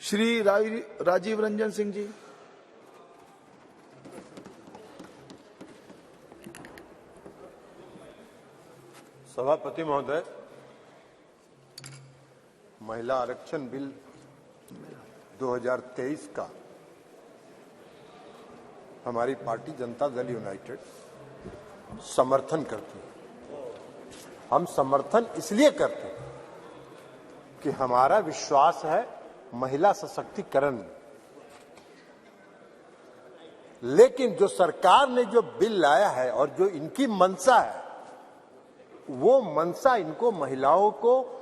श्री राजीव रंजन सिंह जी। सभापति महोदय, महिला आरक्षण बिल 2023 का हमारी पार्टी जनता दल यूनाइटेड समर्थन करती है। हम समर्थन इसलिए करते हैं कि हमारा विश्वास है महिला सशक्तिकरण में। लेकिन जो सरकार ने जो बिल लाया है और जो इनकी मंशा है, वो मंशा इनको महिलाओं को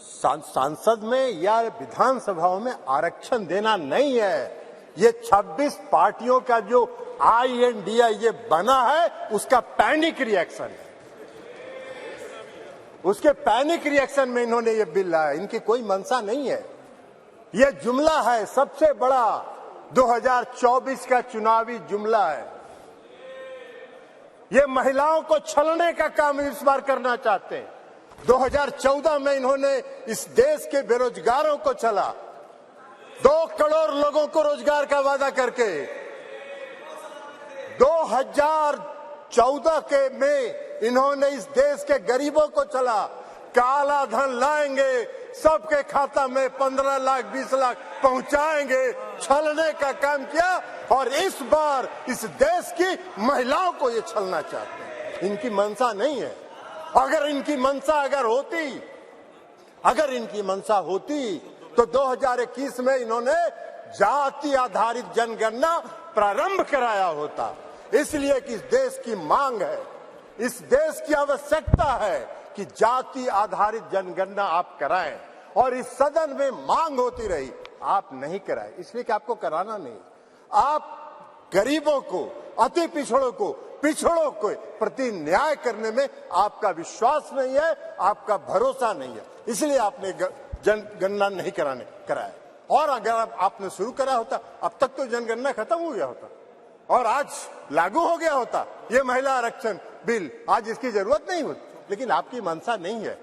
सांसद में या विधानसभाओं में आरक्षण देना नहीं है। ये 26 पार्टियों का जो INDA ये बना है, उसका पैनिक रिएक्शन है। उसके पैनिक रिएक्शन में इन्होंने ये बिल लाया। इनकी कोई मंशा नहीं है। ये जुमला है, सबसे बड़ा 2024 का चुनावी जुमला है। ये महिलाओं को छलने का काम इस बार करना चाहते हैं। 2014 में इन्होंने इस देश के बेरोजगारों को छला, 2 करोड़ लोगों को रोजगार का वादा करके। 2014 के में इन्होंने इस देश के गरीबों को छला, काला धन लाएंगे, सबके खाता में 15 लाख 20 लाख पहुंचाएंगे, छलने का काम किया। और इस बार इस देश की महिलाओं को ये छलना चाहते हैं। इनकी मंशा नहीं है। अगर इनकी मंशा अगर इनकी मंशा होती तो 2021 में इन्होंने जाति आधारित जनगणना प्रारंभ कराया होता। इसलिए कि इस देश की मांग है, इस देश की आवश्यकता है कि जाति आधारित जनगणना आप कराएं। और इस सदन में मांग होती रही, आप नहीं कराए, इसलिए कि आपको कराना नहीं। आप गरीबों को, अति पिछड़ों को प्रति न्याय करने में आपका विश्वास नहीं है, आपका भरोसा नहीं है, इसलिए आपने जनगणना नहीं कराया। और अगर आपने शुरू करा होता, अब तक तो जनगणना खत्म हो गया होता और आज लागू हो गया होता ये महिला आरक्षण बिल। आज इसकी जरूरत नहीं होती, लेकिन आपकी मंशा नहीं है।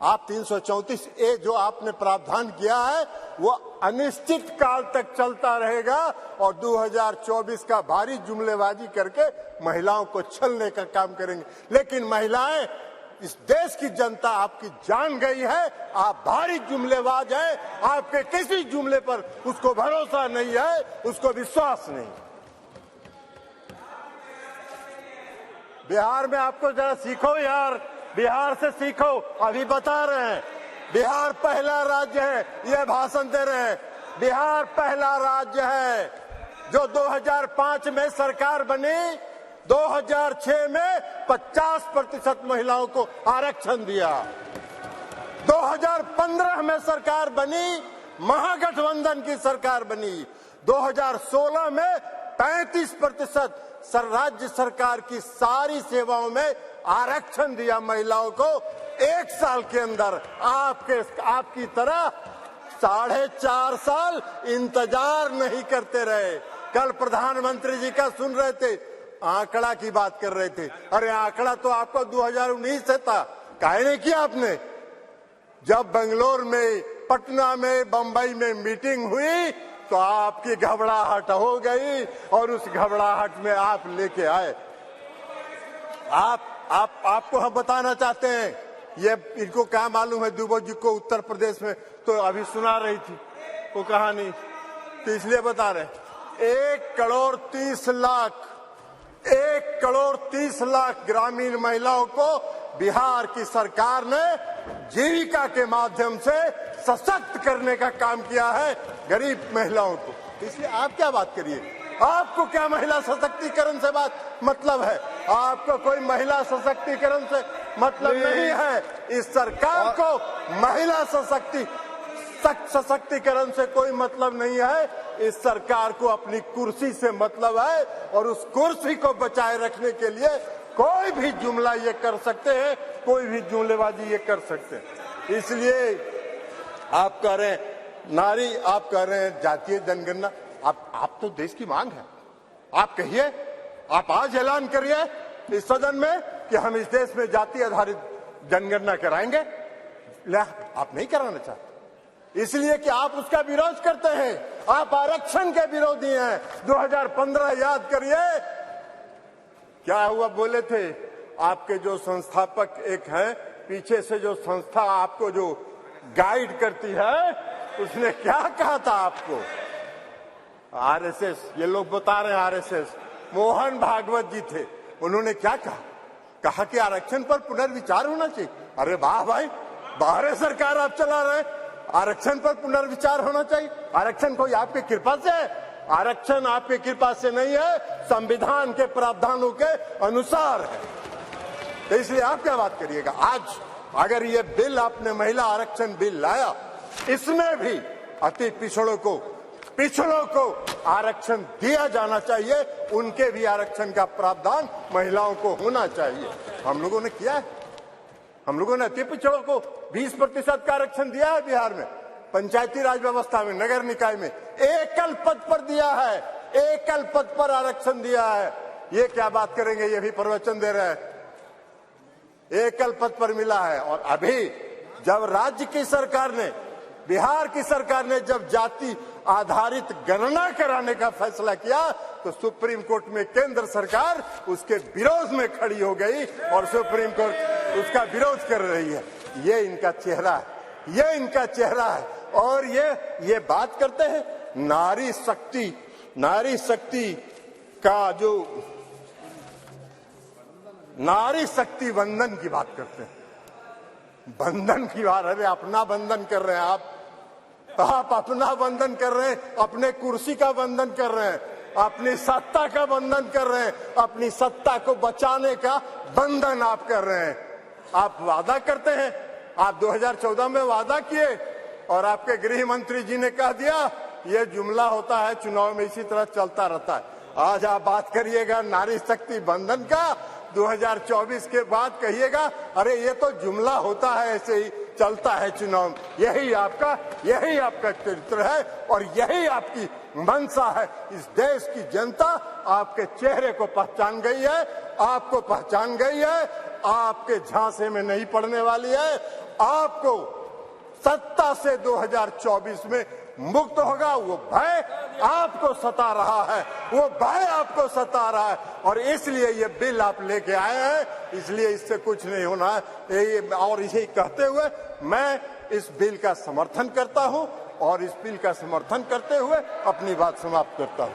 आप 334A जो आपने प्रावधान किया है वो अनिश्चित काल तक चलता रहेगा और 2024 का भारी जुमलेबाजी करके महिलाओं को छलने का काम करेंगे। लेकिन महिलाएं, इस देश की जनता आपकी जान गई है, आप भारी जुमलेबाज हैं। आपके किसी जुमले पर उसको भरोसा नहीं है, उसको विश्वास नहीं। बिहार में आपको जरा सीखो यार, बिहार से सीखो। अभी बता रहे हैं बिहार पहला राज्य है, ये भाषण दे रहे हैं। बिहार पहला राज्य है जो 2005 में सरकार बनी, 2006 में 50% महिलाओं को आरक्षण दिया। 2015 में सरकार बनी, महागठबंधन की सरकार बनी। 2016 में 35% राज्य सरकार की सारी सेवाओं में आरक्षण दिया महिलाओं को। 1 साल के अंदर आपकी तरह 4.5 साल इंतजार नहीं करते रहे। कल प्रधानमंत्री जी का सुन रहे थे, आंकड़ा की बात कर रहे थे। अरे आंकड़ा तो आपका 2019 से था, काहे नहीं किया आपने? जब बेंगलोर में, पटना में, बंबई में मीटिंग हुई तो आपकी घबराहट हो गई और उस घबराहट में आप लेके आए। आपको हम बताना चाहते हैं, ये इनको क्या मालूम है दुबे जी को उत्तर प्रदेश में तो अभी सुना रही थी वो कहानी, तो इसलिए बता रहे। 1 करोड़ 30 लाख ग्रामीण महिलाओं को बिहार की सरकार ने जीविका के माध्यम से सशक्त करने का काम किया है, गरीब महिलाओं को। इसलिए आप क्या बात करिए, आपको क्या महिला सशक्तिकरण से मतलब है? आपको कोई महिला सशक्तिकरण से मतलब नहीं है। इस सरकार को महिला सशक्तिकरण से कोई मतलब नहीं है। इस सरकार को अपनी कुर्सी से मतलब है और उस कुर्सी को बचाए रखने के लिए कोई भी जुमला ये कर सकते हैं, कोई भी जुमलेबाजी ये कर सकते हैं। इसलिए आप कह रहे हैं नारी, आप कह रहे हैं जातीय जनगणना। आप तो देश की मांग है, आप कहिए, आप आज ऐलान करिए इस सदन में कि हम इस देश में जाति आधारित जनगणना कराएंगे। आप नहीं कराना चाहते, इसलिए कि आप उसका विरोध करते हैं। आप आरक्षण के विरोधी हैं। 2015 याद करिए क्या हुआ, बोले थे आपके जो संस्थापक एक हैं, पीछे से जो संस्था आपको जो गाइड करती है, उसने क्या कहा था आपको? आरएसएस, ये लोग बता रहे हैं आरएसएस, मोहन भागवत जी थे, उन्होंने क्या कहा कि आरक्षण पर पुनर्विचार होना चाहिए। अरे वाह भाई, बाहर सरकार आप चला रहे, आरक्षण पर पुनर्विचार होना चाहिए। आरक्षण कोई आपकी कृपा से है? आरक्षण आपकी कृपा से नहीं है, संविधान के प्रावधानों के अनुसार है। तो इसलिए आप क्या बात करिएगा? आज अगर ये बिल आपने महिला आरक्षण बिल लाया, इसमें भी अति पिछड़ों को आरक्षण दिया जाना चाहिए, उनके भी आरक्षण का प्रावधान महिलाओं को होना चाहिए। हम लोगों ने किया है, हम लोगों ने अति पिछड़ों को 20% का आरक्षण दिया है बिहार में, पंचायती राज व्यवस्था में, नगर निकाय में एकल पद पर दिया है, एकल पद पर आरक्षण दिया है। ये क्या बात करेंगे, ये भी प्रवचन दे रहे हैं, एकल पद पर मिला है। और अभी जब राज्य की सरकार ने, बिहार की सरकार ने जब जाति आधारित गणना कराने का फैसला किया, तो सुप्रीम कोर्ट में केंद्र सरकार उसके विरोध में खड़ी हो गई और सुप्रीम कोर्ट उसका विरोध कर रही है। ये इनका चेहरा है, ये इनका चेहरा है। और ये बात करते हैं नारी शक्ति का जो नारी शक्ति वंदन की बात करते हैं, बंधन की बात। अरे अपना बंधन कर रहे हैं आप अपना बंधन कर रहे हैं, अपने कुर्सी का बंधन कर रहे हैं, अपनी सत्ता का बंधन कर रहे हैं, अपनी सत्ता को बचाने का बंधन आप कर रहे हैं। आप वादा करते हैं, आप 2014 में वादा किए और आपके गृह मंत्री जी ने कह दिया, ये जुमला होता है चुनाव में, इसी तरह चलता रहता है। आज आप बात करिएगा नारी शक्ति बंधन का, 2024 के बाद कहिएगा अरे ये तो जुमला होता है, ऐसे ही चलता है चुनाव। यही आपका चरित्र है और यही आपकी मंशा है। इस देश की जनता आपके चेहरे को पहचान गई है, आपको पहचान गई है, आपके झांसे में नहीं पड़ने वाली है। आपको सत्ता से 2024 में मुक्त होगा। वो भय आपको सता रहा है, वो भय आपको सता रहा है और इसलिए ये बिल आप लेके आए हैं, इसलिए इससे कुछ नहीं होना है। और इसे कहते हुए मैं इस बिल का समर्थन करता हूं और इस बिल का समर्थन करते हुए अपनी बात समाप्त करता हूं।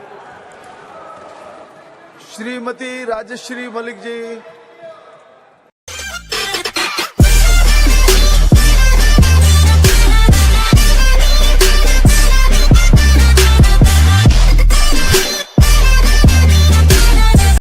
श्रीमती राजश्री मलिक जी।